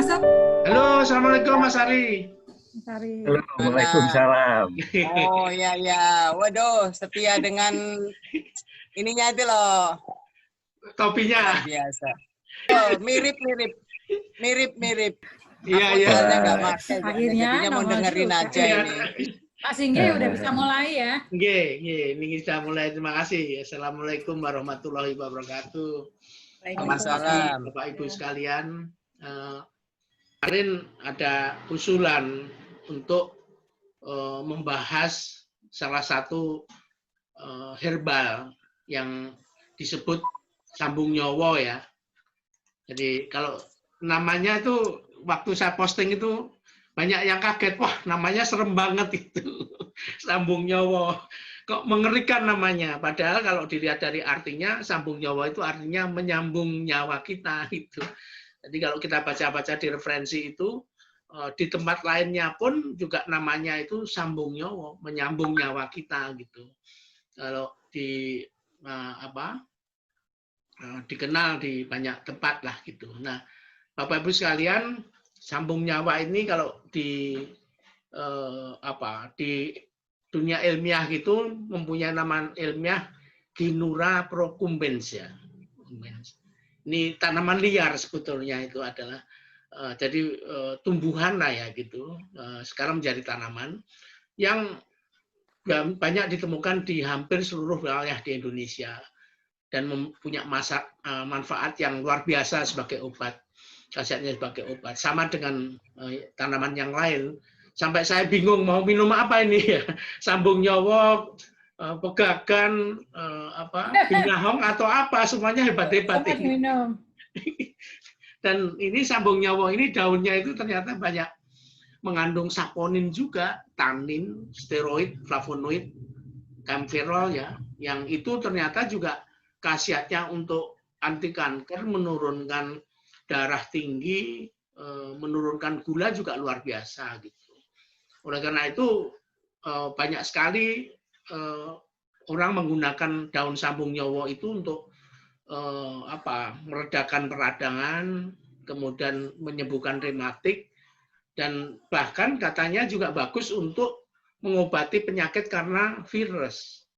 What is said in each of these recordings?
Mas Halo, Assalamualaikum Mas Ari. Ari. Waalaikumsalam. Oh ya, waduh, setia dengan ininya itu loh. Topinya. Luar biasa. Oh, mirip. Iya, Aku iya. soalnya nggak pakai, Akhirnya jadinya mau nongol dengerin juga. aja Iya. ini. Pak Singgih udah bisa mulai ya. Ini sudah mulai. Terima kasih. Assalamualaikum warahmatullahi wabarakatuh. Waalaikumsalam. Bapak Ibu sekalian, kemarin ada usulan untuk membahas salah satu herbal yang disebut sambung nyowo ya. Jadi kalau namanya itu waktu saya posting itu banyak yang kaget, wah namanya serem banget itu, sambung nyowo. Kok mengerikan namanya, padahal kalau dilihat dari artinya, sambung nyowo itu artinya menyambung nyawa kita gitu. Jadi kalau kita baca-baca di referensi itu, di tempat lainnya pun juga namanya itu sambung nyowo, menyambung nyawa kita gitu. Kalau di dikenal di banyak tempat lah gitu. Nah, Bapak Ibu sekalian, sambung nyawa ini kalau di di dunia ilmiah gitu mempunyai nama ilmiah Ginura procumbens ya. Ini tanaman liar sebetulnya itu adalah jadi tumbuhan lah ya gitu. Sekarang menjadi tanaman yang banyak ditemukan di hampir seluruh wilayah di Indonesia dan mempunyai manfaat yang luar biasa sebagai obat, khasiatnya sebagai obat. Sama dengan tanaman yang lain. Sampai saya bingung mau minum apa ini ya, sambung nyowo, pegagan, binahong atau apa, semuanya hebat-hebat ini. Dan ini sambung nyowo ini daunnya itu ternyata banyak mengandung saponin juga, tanin, steroid, flavonoid, camphorol ya, yang itu ternyata juga khasiatnya untuk anti kanker, menurunkan darah tinggi, menurunkan gula juga luar biasa gitu. Oleh karena itu banyak sekali orang menggunakan daun sambung nyowo itu untuk meredakan peradangan, kemudian menyembuhkan rematik, dan bahkan katanya juga bagus untuk mengobati penyakit karena virus.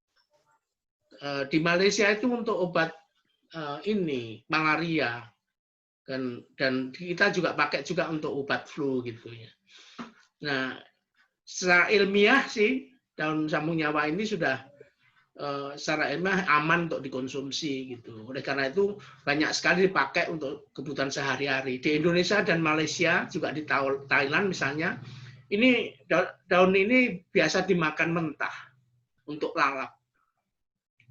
Di Malaysia itu untuk obat ini malaria, dan kita juga pakai juga untuk obat flu gitu ya. Nah, secara ilmiah sih daun sambung nyawa ini sudah secara ilmiah aman untuk dikonsumsi gitu. Oleh karena itu banyak sekali dipakai untuk kebutuhan sehari-hari di Indonesia dan Malaysia, juga di Thailand misalnya. Ini daun ini biasa dimakan mentah untuk lalap,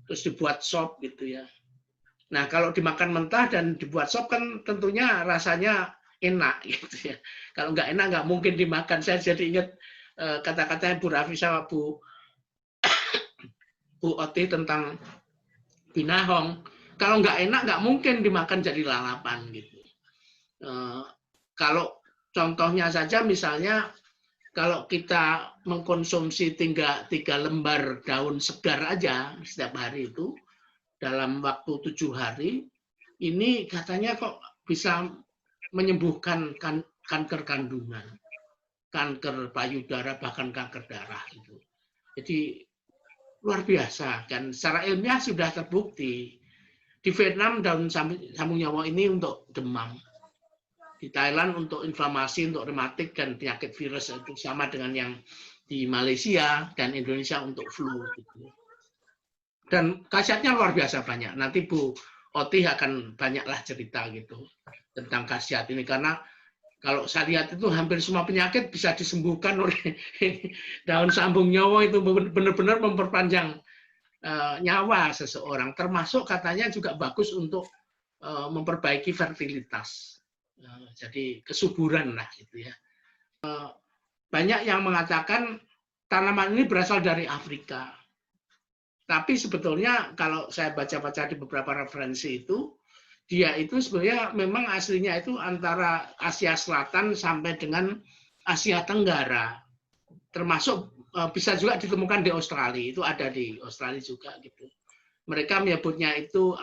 terus dibuat sop gitu ya. Nah kalau dimakan mentah dan dibuat sop kan tentunya rasanya enak gitu ya. Kalau nggak enak nggak mungkin dimakan. Saya jadi ingat kata-katanya Bu Rafi sama Bu Oti tentang binahong. Kalau nggak enak nggak mungkin dimakan jadi lalapan gitu. Kalau contohnya saja misalnya kalau kita mengkonsumsi 3 lembar daun segar aja setiap hari itu dalam waktu 7 hari, ini katanya kok bisa menyembuhkan kanker kandungan, kanker payudara, bahkan kanker darah itu. Jadi luar biasa kan, secara ilmiah sudah terbukti. Di Vietnam daun sambung nyawa ini untuk demam, di Thailand untuk inflamasi, untuk rematik dan penyakit virus, itu sama dengan yang di Malaysia dan Indonesia untuk flu gitu. Dan khasiatnya luar biasa banyak. Nanti Bu Oti akan banyaklah cerita gitu tentang khasiat ini, karena kalau saya lihat itu hampir semua penyakit bisa disembuhkan oleh daun sambung nyawa. Itu benar-benar memperpanjang nyawa seseorang, termasuk katanya juga bagus untuk memperbaiki fertilitas, jadi kesuburan lah gitu ya. Banyak yang mengatakan tanaman ini berasal dari Afrika, tapi sebetulnya kalau saya baca-baca di beberapa referensi itu, dia itu sebenarnya memang aslinya itu antara Asia Selatan sampai dengan Asia Tenggara, termasuk bisa juga ditemukan di Australia, itu ada di Australia juga gitu. Mereka menyebutnya itu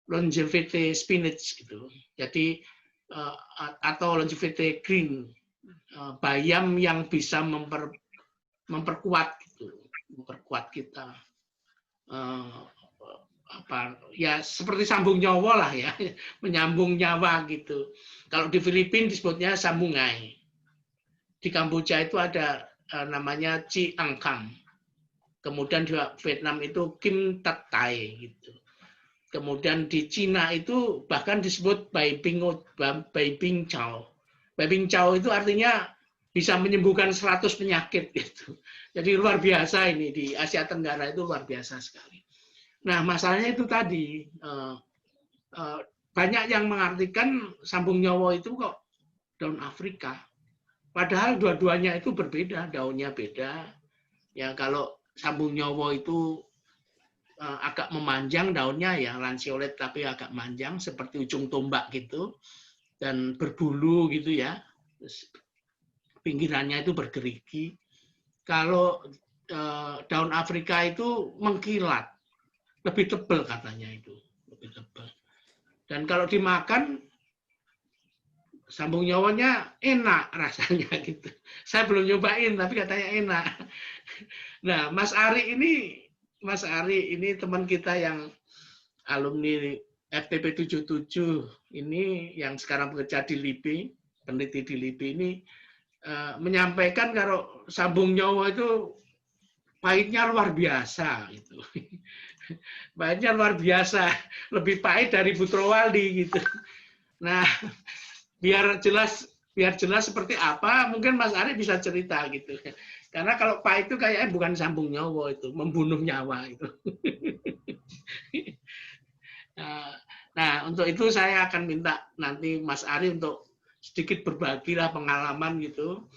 longevity spinach gitu. Jadi atau longevity green, bayam yang bisa memperkuat gitu, memperkuat kita. Ya seperti sambung nyawa lah ya, menyambung nyawa gitu. Kalau di Filipina disebutnya sambungai. Di Kamboja itu ada namanya Chi Angkam. Kemudian di Vietnam itu Kim Tat Tai gitu. Kemudian di Cina itu bahkan disebut Bai Bing Chao. Bai Bing Chao itu artinya bisa menyembuhkan 100 penyakit gitu. Jadi luar biasa ini di Asia Tenggara itu luar biasa sekali. Nah, masalahnya itu tadi banyak yang mengartikan sambung nyawa itu kok daun Afrika. Padahal dua-duanya itu berbeda, daunnya beda. Ya kalau sambung nyawa itu agak memanjang daunnya ya lanceolate tapi agak manjang seperti ujung tombak gitu dan berbulu gitu ya. Terus pinggirannya itu bergerigi. Kalau daun Afrika itu mengkilat, lebih tebal katanya itu, lebih tebal. Dan kalau dimakan sambung nyawanya enak rasanya gitu. Saya belum nyobain tapi katanya enak. Nah, Mas Ari ini teman kita yang alumni FTP 77 ini yang sekarang bekerja di LIPI, peneliti di LIPI ini menyampaikan kalau sambung nyawa itu pahitnya luar biasa gitu. Pahitnya luar biasa, lebih pahit dari Butrowaldi gitu. Nah, biar jelas seperti apa, mungkin Mas Ari bisa cerita gitu. Karena kalau pahit itu kayaknya bukan sambung nyawa itu, membunuh nyawa itu. Nah, untuk itu saya akan minta nanti Mas Ari untuk sedikit berbagilah pengalaman gitu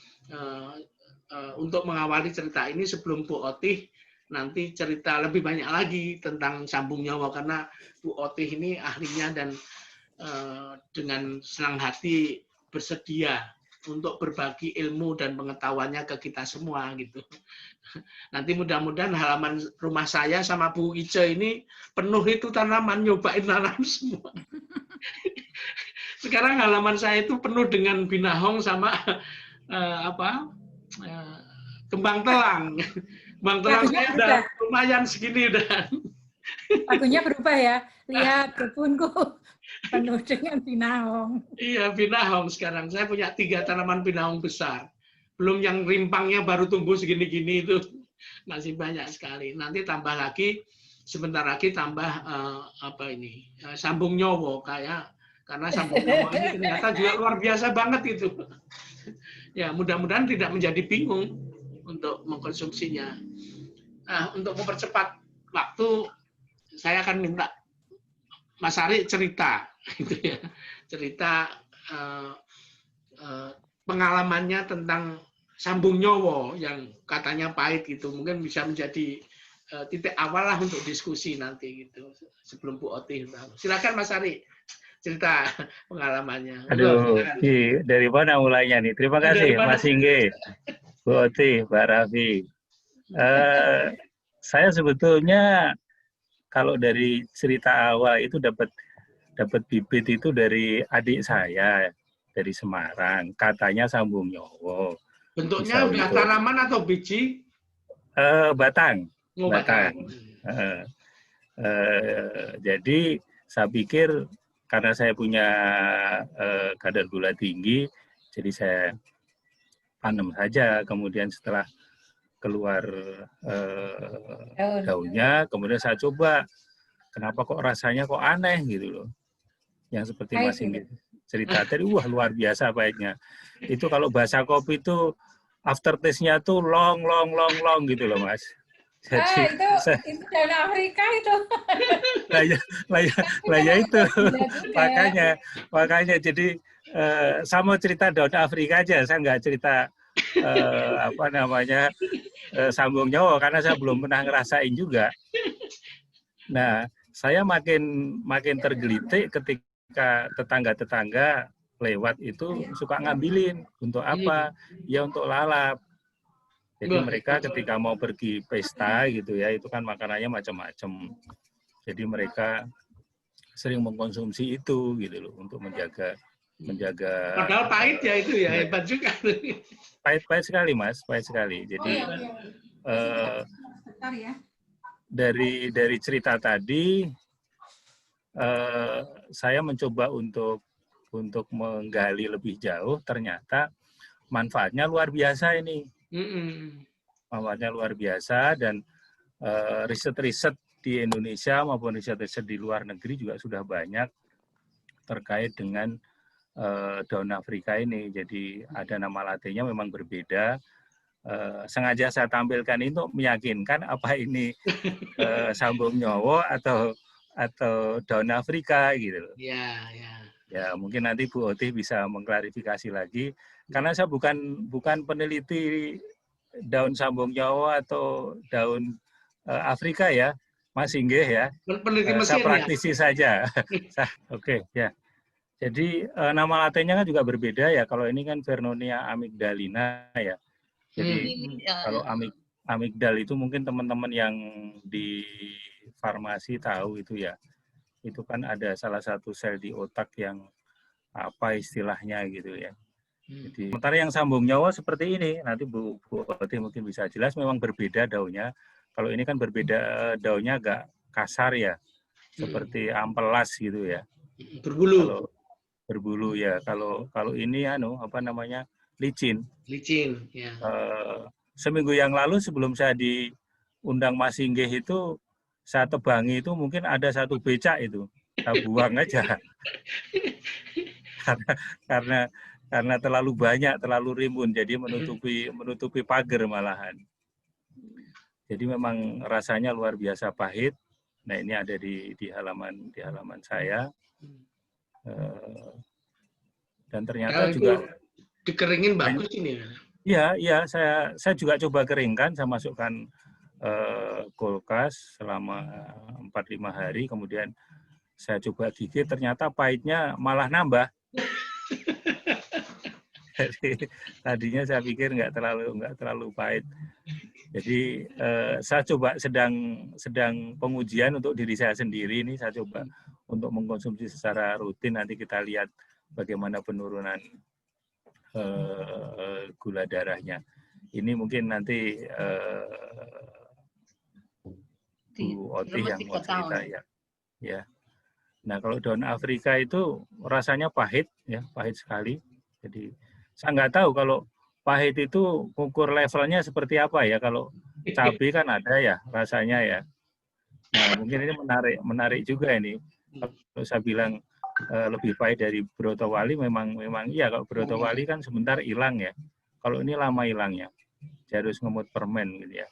untuk mengawali cerita ini sebelum Bu Otih nanti cerita lebih banyak lagi tentang sambung nyawa karena Bu Otih ini ahlinya dan dengan senang hati bersedia untuk berbagi ilmu dan pengetahuannya ke kita semua gitu. Nanti mudah-mudahan halaman rumah saya sama Bu Ice ini penuh itu tanaman, nyobain tanam semua. Sekarang halaman saya itu penuh dengan binahong sama kembang telang. Kembang telang saya udah lumayan segini udah. Lagunya berubah ya. Lihat kebunku penuh dengan binahong. Iya, binahong sekarang. Saya punya 3 tanaman binahong besar. Belum yang rimpangnya baru tumbuh segini-gini itu. Masih banyak sekali. Nanti tambah lagi, sebentar lagi tambah sambung nyowo karena sambung nyowo ini ternyata juga luar biasa banget itu. Ya, mudah-mudahan tidak menjadi bingung untuk mengkonsumsinya. Nah, untuk mempercepat waktu, saya akan minta Mas Ari cerita, gitu ya, cerita pengalamannya tentang sambung nyowo yang katanya pahit gitu, mungkin bisa menjadi titik awal lah untuk diskusi nanti gitu sebelum Bu Otih. Silakan Mas Ari cerita pengalamannya. Aduh, dari mana mulainya nih? Terima kasih Mas Ingge, Bu Otih, Mbak Raffi. Saya sebetulnya kalau dari cerita awal itu dapat bibit itu dari adik saya dari Semarang, katanya sambung nyowo. Bentuknya udah tanaman atau biji? Batang. Oh, batang. Jadi saya pikir karena saya punya kadar gula tinggi, jadi saya tanam saja. Kemudian setelah keluar daunnya, kemudian saya coba, kenapa kok rasanya kok aneh gitu loh. Yang seperti Mas Inggi cerita tadi, wah luar biasa pahitnya. Itu kalau bahasa kopi itu after taste-nya tuh long gitu loh Mas. Jadi, itu daun Afrika itu. Lah ya itu. Makanya jadi sama cerita daun Afrika aja, saya nggak cerita sambung nyawa karena saya belum pernah ngerasain juga. Nah, saya makin tergelitik ketika tetangga-tetangga lewat itu suka ngambilin. Untuk apa? Ya untuk lalap. Jadi mereka ketika mau pergi pesta gitu ya, itu kan makanannya macam-macam. Jadi mereka sering mengkonsumsi itu gitu loh untuk menjaga menjaga. Padahal pahit ya itu ya, hebat juga. Pahit sekali Mas, pahit sekali. Jadi dari cerita tadi saya mencoba untuk menggali lebih jauh, ternyata manfaatnya luar biasa ini. Manfaatnya luar biasa, dan riset-riset di Indonesia maupun riset-riset di luar negeri juga sudah banyak terkait dengan daun Afrika ini. Jadi ada nama latinnya memang berbeda. Sengaja saya tampilkan ini untuk meyakinkan apa ini sambung nyowo atau daun Afrika gitu. Ya, mungkin nanti Bu Oti bisa mengklarifikasi lagi, karena saya bukan peneliti daun sambung nyowo atau daun Afrika ya, Mas Inggih ya. Peneliti Mesir, saya praktisi saja. Oke, ya. Jadi nama latinnya kan juga berbeda ya. Kalau ini kan Vernonia amygdalina ya. Jadi kalau amigdal itu mungkin teman-teman yang di farmasi tahu itu ya. Itu kan ada salah satu sel di otak yang apa istilahnya gitu ya. Jadi sementara yang sambung nyawa seperti ini, nanti Bu Oti mungkin bisa jelas, memang berbeda daunnya. Kalau ini kan berbeda, daunnya agak kasar ya, seperti ampelas gitu ya. Berbulu. Kalau berbulu ya. Kalau ini licin. Licin ya. Seminggu yang lalu sebelum saya diundang Mas Inggih itu, saya tebangi itu mungkin ada satu becak itu, saya buang aja. karena terlalu banyak, terlalu rimbun, jadi menutupi pagar malahan. Jadi memang rasanya luar biasa pahit. Nah, ini ada di halaman saya. Dan ternyata juga dikeringin bagus ini. Iya, saya juga coba keringkan, saya masukkan kulkas selama 4-5 hari, kemudian saya coba gigit, ternyata pahitnya malah nambah. Jadi tadinya saya pikir nggak terlalu pahit. Jadi saya coba sedang pengujian untuk diri saya sendiri ini, saya coba untuk mengkonsumsi secara rutin, nanti kita lihat bagaimana penurunan gula darahnya. Ini mungkin nanti Bu Oti yang mau cerita ya. Nah, kalau daun Afrika itu rasanya pahit ya, pahit sekali. Jadi saya nggak tahu kalau pahit itu ukur levelnya seperti apa ya. Kalau cabai kan ada ya rasanya ya. Nah, mungkin ini menarik juga ini. Kalau saya bilang lebih pahit dari Brotowali, memang iya. Kalau Brotowali kan sebentar hilang ya. Kalau ini lama hilangnya. Dia harus ngemut permen gitu ya.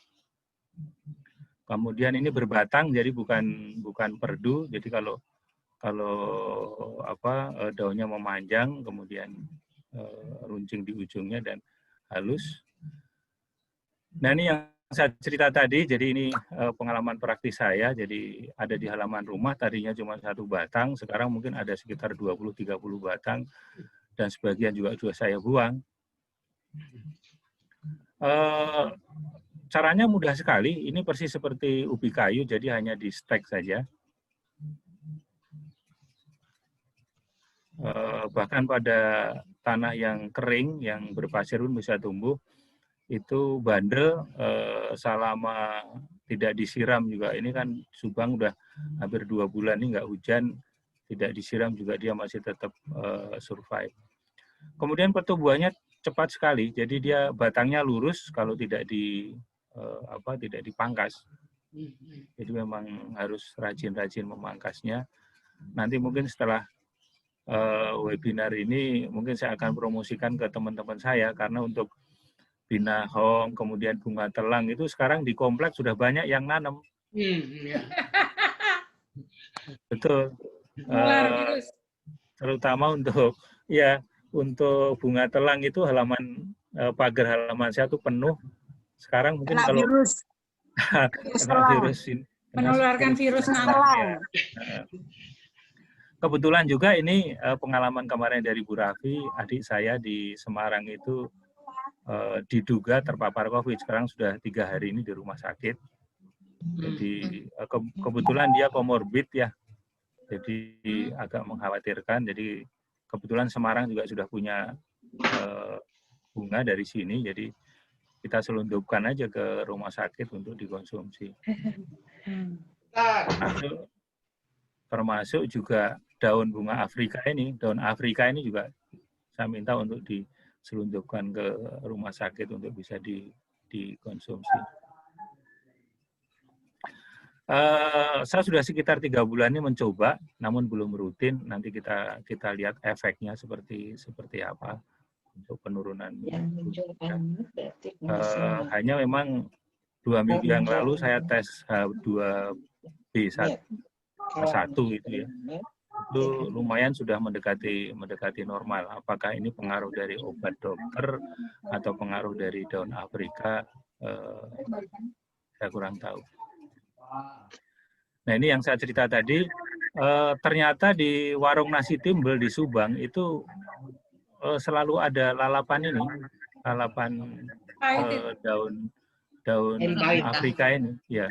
Kemudian ini berbatang, jadi bukan perdu. Jadi kalau daunnya memanjang, kemudian runcing di ujungnya dan halus. Nah, ini yang saya cerita tadi, jadi ini pengalaman praktis saya. Jadi ada di halaman rumah, tadinya cuma 1 batang, sekarang mungkin ada sekitar 20-30 batang, dan sebagian juga sudah saya buang. Caranya mudah sekali, ini persis seperti ubi kayu, jadi hanya di stek saja. Bahkan pada tanah yang kering, yang berpasir pun bisa tumbuh, itu bandel selama tidak disiram juga. Ini kan Subang udah hampir 2 bulan ini nggak hujan, tidak disiram juga dia masih tetap survive. Kemudian pertumbuhannya cepat sekali, jadi dia batangnya lurus kalau tidak dipangkas. Jadi memang harus rajin-rajin memangkasnya. Nanti mungkin setelah webinar ini mungkin saya akan promosikan ke teman-teman saya, karena untuk binahong, kemudian bunga telang itu sekarang di kompleks sudah banyak yang nanam. Betul. Terutama untuk bunga telang itu pagar halaman saya tuh penuh. Sekarang mungkin kena kalau virus. Menularkan virus ya. Kebetulan juga ini pengalaman kemarin dari Bu Raffi, adik saya di Semarang itu diduga terpapar COVID. Sekarang sudah 3 hari ini di rumah sakit. Jadi kebetulan dia komorbid ya. Jadi agak mengkhawatirkan. Jadi kebetulan Semarang juga sudah punya bunga dari sini, jadi kita selundupkan aja ke rumah sakit untuk dikonsumsi. Termasuk juga daun bunga Afrika ini, daun Afrika ini juga saya minta untuk diselundupkan ke rumah sakit untuk bisa dikonsumsi. Saya sudah sekitar 3 bulan ini mencoba, namun belum rutin. Nanti kita lihat efeknya seperti apa untuk penurunan. Hanya memang 2 minggu yang lalu saya tes H2B1 gitu ya. Itu lumayan sudah mendekati normal. Apakah ini pengaruh dari obat dokter atau pengaruh dari daun Afrika? Saya kurang tahu. Nah, ini yang saya cerita tadi, ternyata di warung nasi timbel di Subang itu selalu ada lalapan ini, lalapan daun Afrika ini, ya.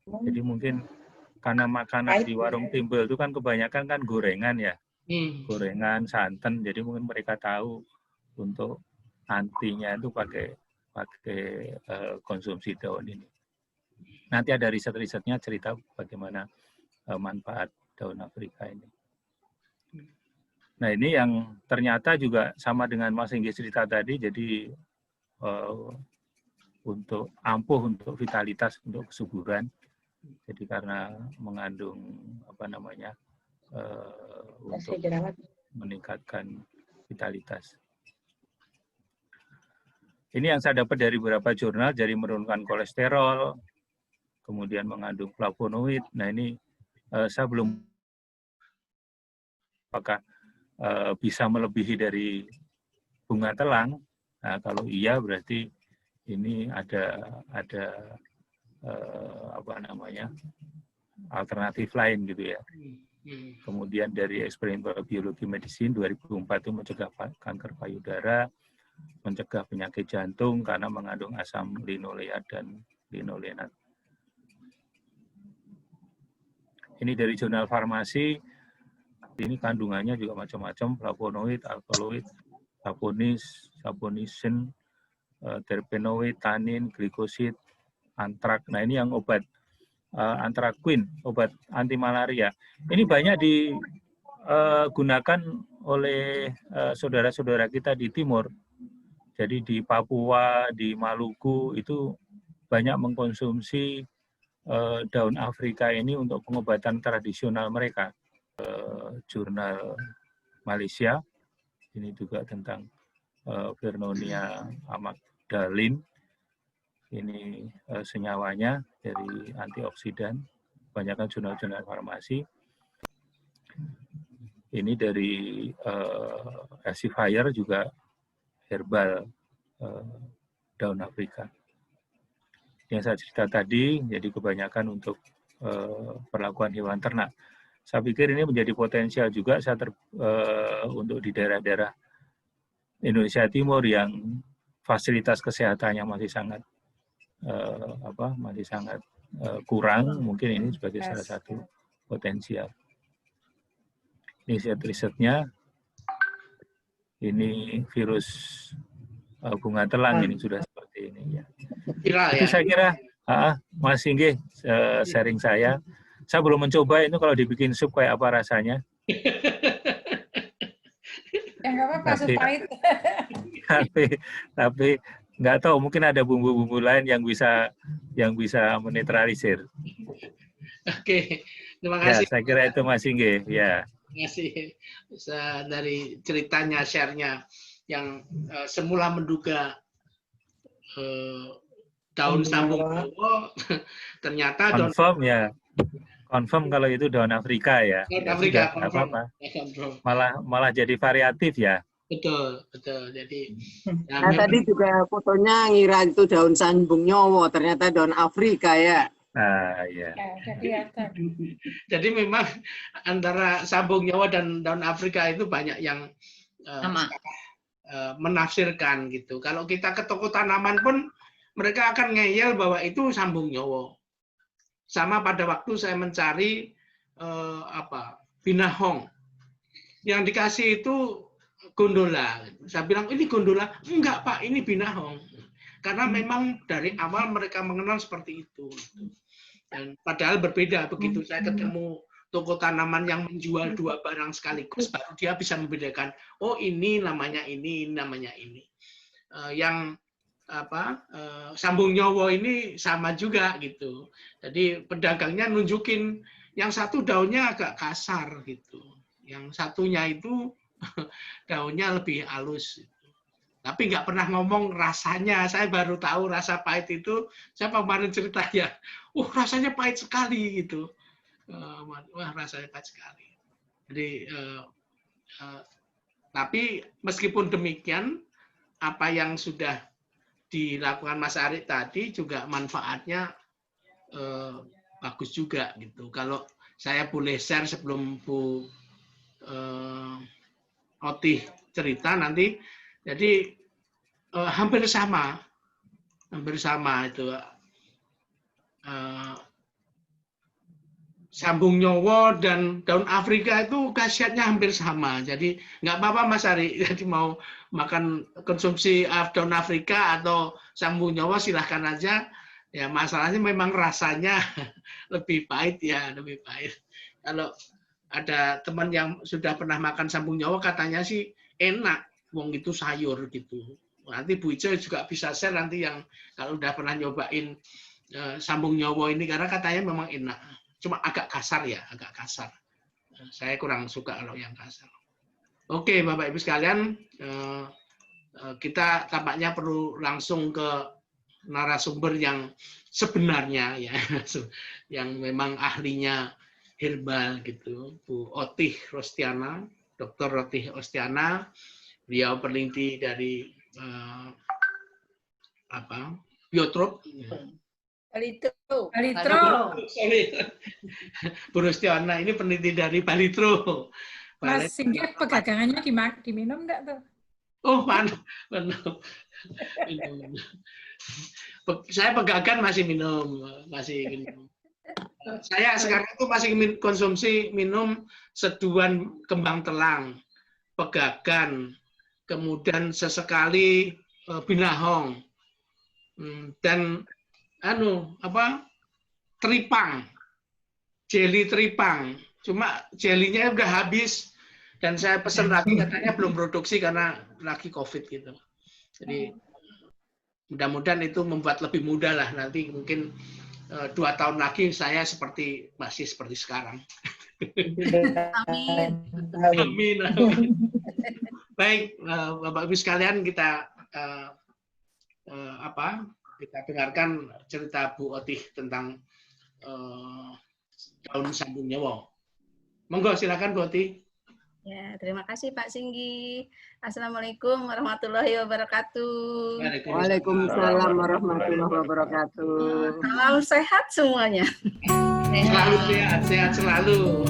Jadi mungkin karena makanan di warung timbel itu kan kebanyakan kan gorengan ya, gorengan, santan, jadi mungkin mereka tahu untuk antinya itu pakai konsumsi daun ini. Nanti ada riset-risetnya cerita bagaimana manfaat daun Afrika ini. Nah, ini yang ternyata juga sama dengan Mas Inggih cerita tadi, jadi untuk ampuh, untuk vitalitas, untuk kesuburan. Jadi karena mengandung untuk meningkatkan vitalitas. Ini yang saya dapat dari beberapa jurnal, jadi menurunkan kolesterol, kemudian mengandung flavonoid. Nah, ini saya belum apakah bisa melebihi dari bunga telang. Nah, kalau iya berarti ini ada alternatif lain gitu ya. Kemudian dari eksperimen biologi medicine 2004 itu mencegah kanker payudara, mencegah penyakit jantung karena mengandung asam linoleat dan linolenat. Ini dari jurnal farmasi, ini kandungannya juga macam-macam, flavonoid, alkaloid, saponisin, terpenoid, tanin, glikosid, antrak. Nah, ini yang obat antraquin, obat anti malaria. Ini banyak digunakan oleh saudara-saudara kita di timur. Jadi di Papua, di Maluku itu banyak mengkonsumsi daun Afrika ini untuk pengobatan tradisional mereka. Jurnal Malaysia, ini juga tentang Vernonia amygdalin, ini senyawanya dari antioksidan, kebanyakan jurnal-jurnal farmasi. Ini dari Elsevier juga herbal daun Afrika. Yang saya cerita tadi, jadi kebanyakan untuk perlakuan hewan ternak. Saya pikir ini menjadi potensial juga untuk di daerah-daerah Indonesia Timur yang fasilitas kesehatannya masih sangat kurang. Mungkin ini sebagai salah satu potensial. Ini riset-risetnya. Ini virus bunga telang ini sudah seperti ini ya. Itu saya kira Mas Inggih sharing saya. Saya belum mencoba itu kalau dibikin sup kayak apa rasanya. Ya nggak apa-apa, sup pahit. Tapi nggak tahu, mungkin ada bumbu-bumbu lain yang bisa menetralisir. Oke, terima kasih. Ya, saya kira itu Mas Inggih. Ya. Terima kasih dari ceritanya, share-nya yang semula menduga daun sambung Jawa ternyata confirm ya. Confirm kalau itu daun Afrika ya. Daun Afrika, ya apa-apa. Malah jadi variatif ya. Betul. Jadi nah, tadi juga fotonya ngira itu daun sambung nyowo, ternyata daun Afrika ya. Nah, ya. Jadi memang antara sambung nyawa dan daun Afrika itu banyak yang menafsirkan gitu. Kalau kita ke toko tanaman pun mereka akan ngeyel bahwa itu sambung nyawa. Sama pada waktu saya mencari binahong. yang dikasih itu gondola. Saya bilang, ini gondola? Enggak Pak, ini binahong. Karena memang dari awal mereka mengenal seperti itu. Dan padahal berbeda begitu saya ketemu toko tanaman yang menjual dua barang sekaligus, baru dia bisa membedakan, oh ini namanya ini namanya ini. Yang sambung nyowo ini sama juga gitu. Jadi pedagangnya nunjukin yang satu daunnya agak kasar gitu. Yang satunya itu daunnya lebih halus. Tapi nggak pernah ngomong rasanya. Saya baru tahu rasa pahit itu. Saya kemarin cerita ya, rasanya pahit sekali gitu. Wah, rasanya pahit sekali. Jadi, tapi meskipun demikian, apa yang sudah dilakukan Mas Arik tadi juga manfaatnya bagus juga gitu. Kalau saya boleh share sebelum Bu Otih cerita nanti. Jadi hampir sama itu sambung nyowo dan daun Afrika itu khasiatnya hampir sama. Jadi nggak apa-apa Mas Ari. Jadi mau makan konsumsi daun Afrika atau sambung nyowo silahkan aja. Ya masalahnya memang rasanya lebih pahit ya, lebih pahit. Kalau ada teman yang sudah pernah makan sambung nyowo katanya sih enak. Wong itu sayur gitu. Nanti Bu Ica juga bisa share nanti yang kalau udah pernah nyobain sambung nyowo ini karena katanya memang enak. Cuma agak kasar ya, agak kasar. Saya kurang suka kalau yang kasar. Oke, Bapak Ibu sekalian, kita tampaknya perlu langsung ke narasumber yang sebenarnya ya, yang memang ahlinya herbal gitu, Bu Otih Rostiana, Dr. Otih Rostiana. Beliau peneliti dari biotrop. Balitro. Sorry. Bu Rostiana ini peneliti dari Balitro. Mas Singgih pedagangannya diminum enggak tuh? Oh, mana? Saya pegagan masih minum. Saya sekarang itu masih konsumsi minum seduhan kembang telang, pegagan, kemudian sesekali binahong dan tripang, jeli tripang. Cuma jelinya udah habis dan saya pesan lagi katanya belum produksi karena lagi COVID gitu. Jadi mudah-mudahan itu membuat lebih mudah lah nanti mungkin 2 tahun lagi saya masih seperti sekarang. Amin. Amin. Baik, Bapak Ibu sekalian kita dengarkan cerita Bu Otih tentang daun sambung nyowo. Monggo silakan Bu Otih. Ya, terima kasih Pak Singgi. Assalamualaikum warahmatullahi wabarakatuh. Waalaikumsalam warahmatullahi wabarakatuh. Salam sehat semuanya. Selalu sehat selalu.